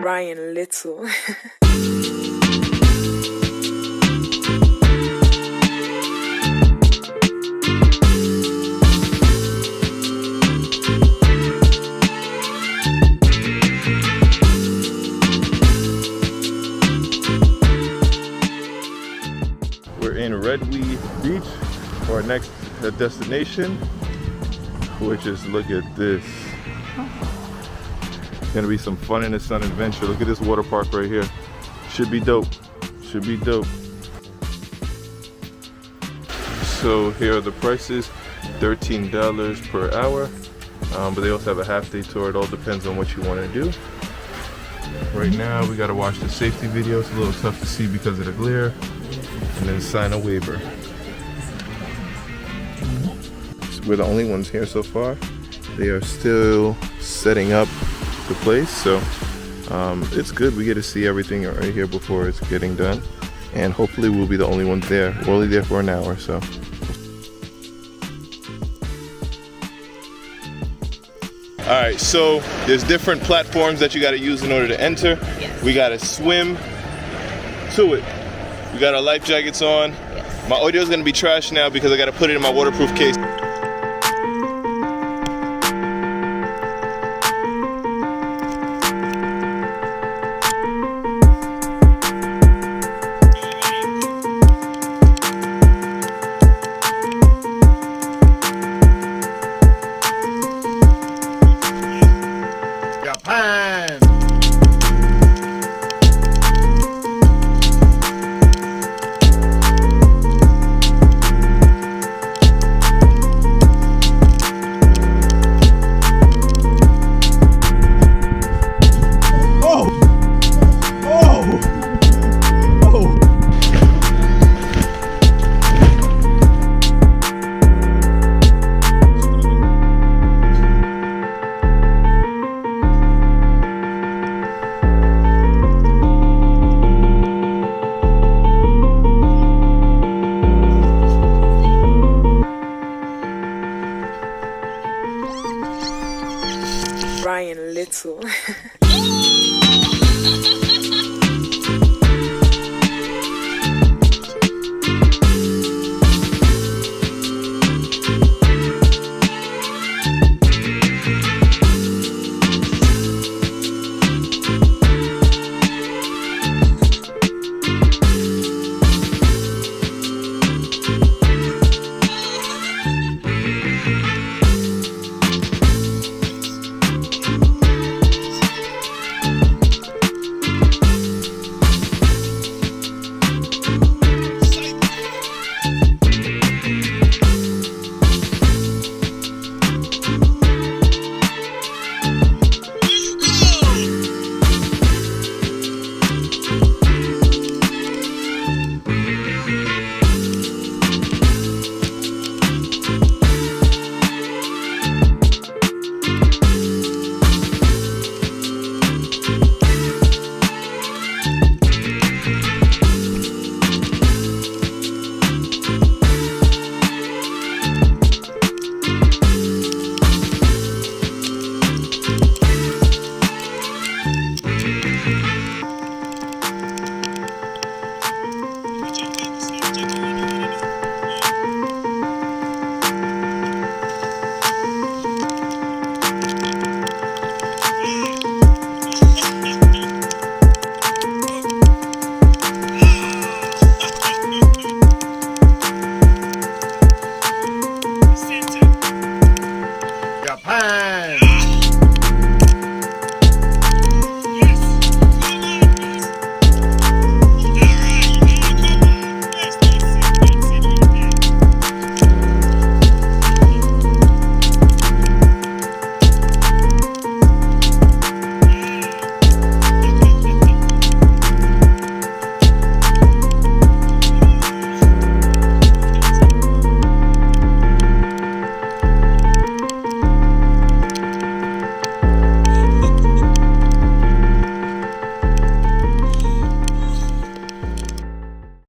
Ryan Little. We're in Reduit Beach, our next destination, which is, look at this. Gonna be some fun in the sun adventure. Look at this water park right here. Should be dope. Should be dope. So here are the prices. $13 per hour. But they also have a half-day tour. It all depends on what you want to do. Right now we gotta watch the safety video. It's a little tough to see because of the glare. And then sign a waiver. We're the only ones here so far. They are still setting up the place, so it's good. We get to see everything right here before it's getting done, and hopefully we'll be the only ones there. We're only there for an hour, so. All right, so there's different platforms that you got to use in order to enter. Yes. We got to swim to it. We got our life jackets on. Yes. My audio is going to be trash now because I got to put it in my waterproof case. Japan! Ryan Little.